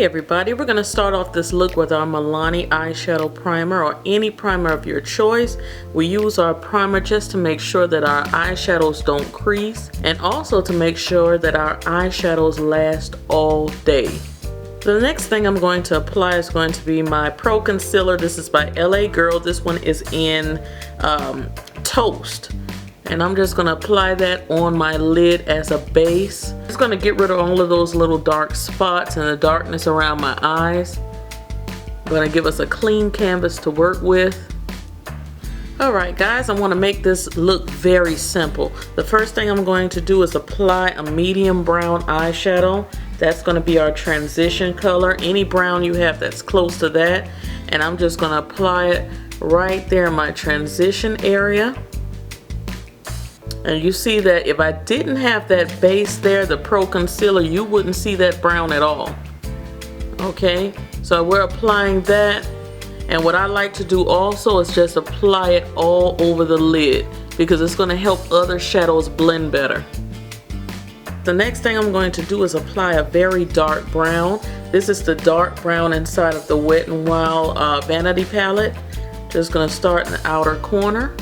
Hey everybody, we're going to start off this look with our Milani eyeshadow primer, or any primer of your choice. We use our primer just to make sure that our eyeshadows don't crease, and also to make sure that our eyeshadows last all day. The next thing I'm going to apply is going to be my Pro Concealer. This is by L.A Girl. This one is in Toast. And I'm just going to apply that on my lid as a base. It's going to get rid of all of those little dark spots and the darkness around my eyes. I'm going to give us a clean canvas to work with. Alright guys, I want to make this look very simple. The first thing I'm going to do is apply a medium brown eyeshadow. That's going to be our transition color. Any brown you have that's close to that. And I'm just going to apply it right there in my transition area. And you see that if I didn't have that base there, the Pro Concealer, you wouldn't see that brown at all. Okay, so we're applying that. And what I like to do also is just apply it all over the lid, because it's going to help other shadows blend better. The next thing I'm going to do is apply a very dark brown. This is the dark brown inside of the Wet n Wild Vanity palette. Just going to start in the outer corner.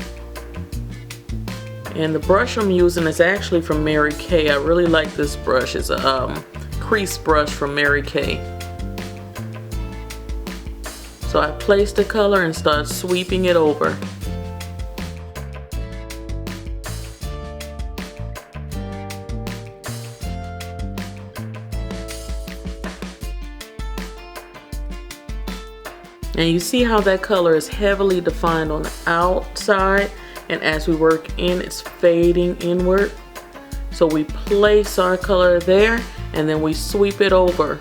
And the brush I'm using is actually from Mary Kay. I really like this brush. It's a crease brush from Mary Kay. So I place the color and start sweeping it over. And you see how that color is heavily defined on the outside, and as we work in, it's fading inward. So we place our color there and then we sweep it over.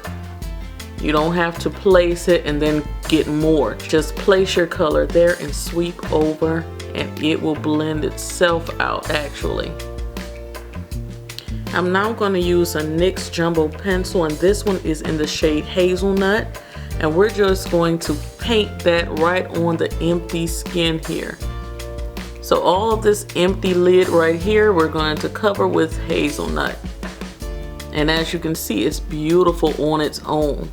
You don't have to place it and then get more. Just place your color there and sweep over, and it will blend itself out actually. I'm now going to use a NYX Jumbo pencil, and this one is in the shade Hazelnut. And we're just going to paint that right on the empty skin here. So all of this empty lid right here, we're going to cover with Hazelnut. And as you can see, it's beautiful on its own.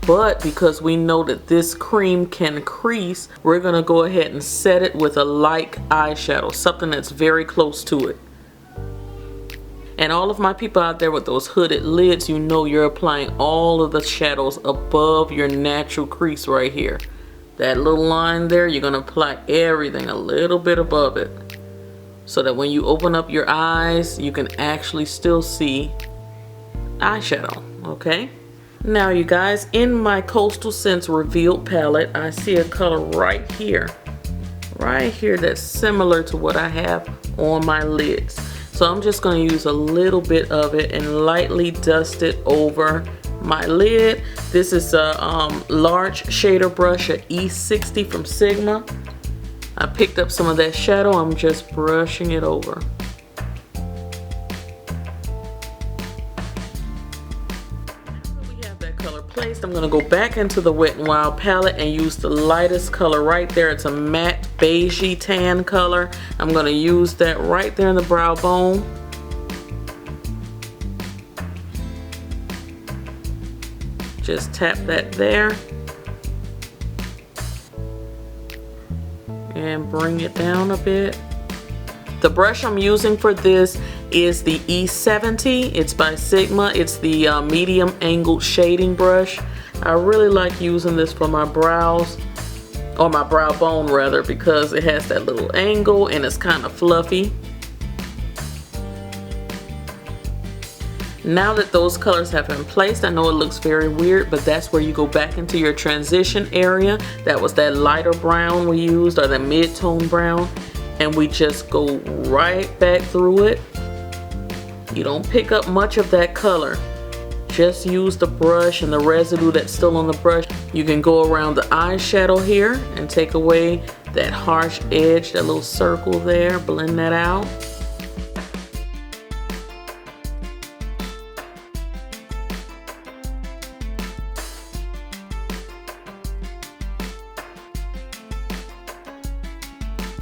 But because we know that this cream can crease, we're going to go ahead and set it with a light eyeshadow, something that's very close to it. And all of my people out there with those hooded lids, you know you're applying all of the shadows above your natural crease right here. That little line there, you're going to apply everything a little bit above it, so that when you open up your eyes, you can actually still see eyeshadow. Okay? Now you guys, in my Coastal Scents Revealed palette, I see a color right here that's similar to what I have on my lids. So I'm just going to use a little bit of it and lightly dust it over my lid. This is a large shader brush, a E60 from Sigma. I picked up some of that shadow. I'm just brushing it over. We have that color placed. I'm going to go back into the Wet n Wild palette and use the lightest color right there. It's a matte beigey tan color. I'm going to use that right there in the brow bone. Just tap that there and bring it down a bit. The brush I'm using for this is the E70. It's by Sigma. It's the medium angled shading brush. I really like using this for my brows, or my brow bone rather, because it has that little angle and it's kind of fluffy. Now that those colors have been placed, I know it looks very weird, but that's where you go back into your transition area. That was that lighter brown we used, or the mid-tone brown, and we just go right back through it. You don't pick up much of that color. Just use the brush and the residue that's still on the brush. You can go around the eyeshadow here and take away that harsh edge, that little circle there, blend that out.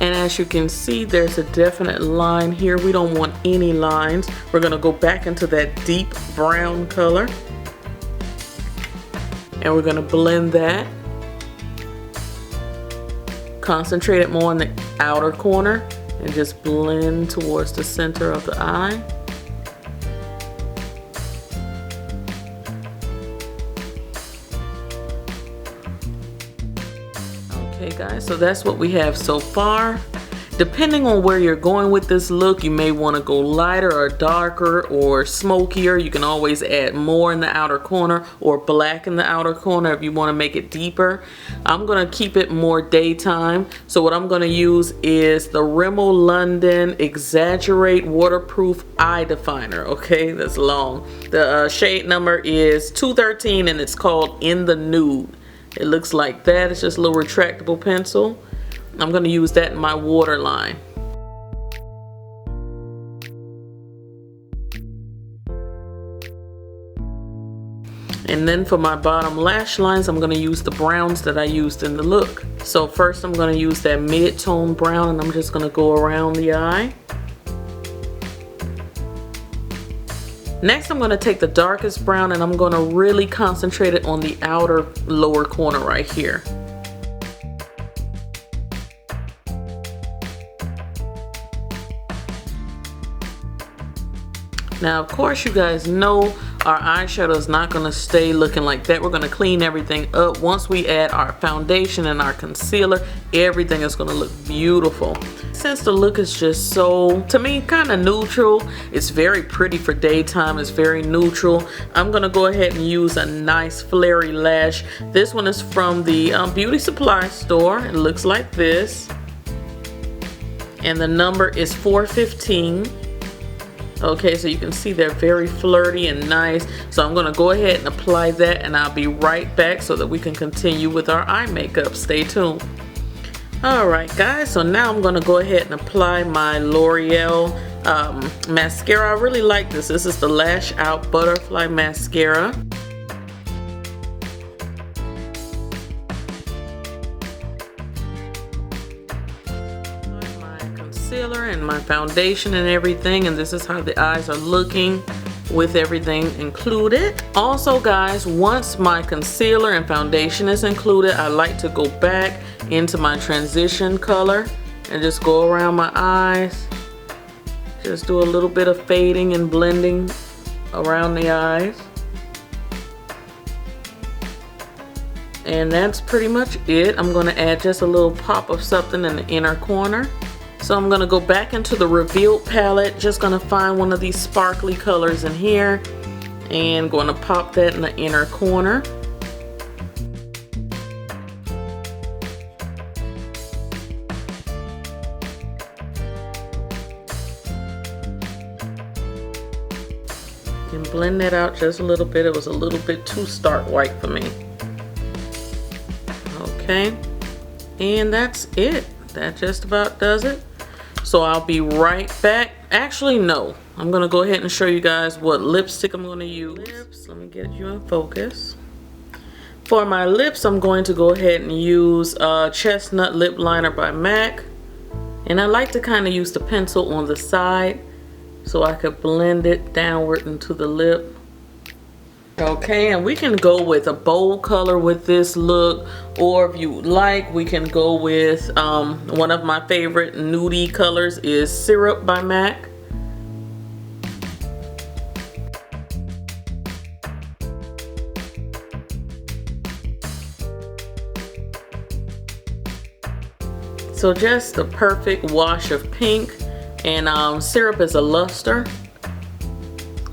And as you can see, there's a definite line here. We don't want any lines. We're going to go back into that deep brown color and we're going to blend that. Concentrate it more on the outer corner and just blend towards the center of the eye. Okay guys, so that's what we have so far. Depending on where you're going with this look, you may want to go lighter or darker or smokier. You can always add more in the outer corner or black in the outer corner if you want to make it deeper. I'm going to keep it more daytime. So what I'm going to use is the Rimmel London Exaggerate Waterproof Eye Definer. Okay, that's long. The shade number is 213 and it's called In the Nude. It looks like that. It's just a little retractable pencil. I'm going to use that in my waterline. And then for my bottom lash lines, I'm going to use the browns that I used in the look. So first I'm going to use that mid-tone brown and I'm just going to go around the eye. Next I'm going to take the darkest brown and I'm going to really concentrate it on the outer lower corner right here. Now, of course, you guys know our eyeshadow is not going to stay looking like that. We're going to clean everything up. Once we add our foundation and our concealer, everything is going to look beautiful. Since the look is just so, to me, kind of neutral, it's very pretty for daytime. It's very neutral. I'm going to go ahead and use a nice flary lash. This one is from the beauty supply store. It looks like this. And the number is 415. Okay, so you can see they're very flirty and nice. So I'm going to go ahead and apply that and I'll be right back so that we can continue with our eye makeup. Stay tuned. Alright guys, so now I'm going to go ahead and apply my Loreal mascara. I really like this. This is the Lash Out Butterfly Mascara. And my foundation and everything, and this is how the eyes are looking with everything included. Also guys, once my concealer and foundation is included, I like to go back into my transition color and just go around my eyes. Just do a little bit of fading and blending around the eyes. And that's pretty much it. I'm going to add just a little pop of something in the inner corner. So I'm going to go back into the Revealed palette, just going to find one of these sparkly colors in here and going to pop that in the inner corner. And blend that out just a little bit. It was a little bit too stark white for me. Okay, and that's it. That just about does it. So I'll be right back. Actually, no. I'm going to go ahead and show you guys what lipstick I'm going to use. Lips. Let me get you in focus. For my lips, I'm going to go ahead and use Chestnut Lip Liner by MAC. And I like to kind of use the pencil on the side so I could blend it downward into the lip. Okay, and we can go with a bold color with this look, or if you like, we can go with one of my favorite nudie colors is Syrup by MAC. So just the perfect wash of pink, and Syrup is a luster.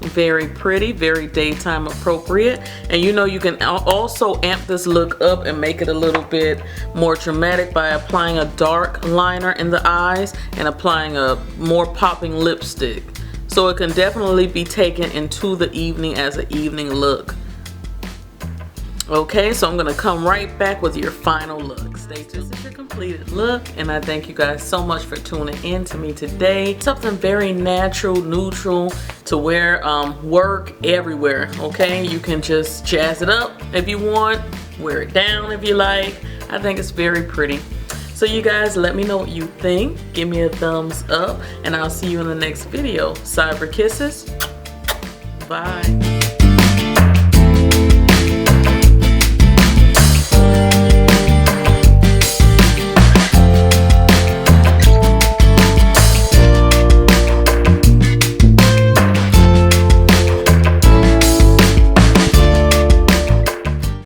Very pretty, very daytime appropriate. And you know, you can also amp this look up and make it a little bit more dramatic by applying a dark liner in the eyes and applying a more popping lipstick. So it can definitely be taken into the evening as an evening look. Okay, so I'm gonna come right back with your final look. Stay tuned. This is your completed look, and I thank you guys so much for tuning in to me today. Something very natural, neutral to wear work everywhere. Okay, you can just jazz it up if you want, wear it down if you like. I think it's very pretty. So you guys, let me know what you think. Give me a thumbs up, and I'll see you in the next video. Cyber kisses. Bye.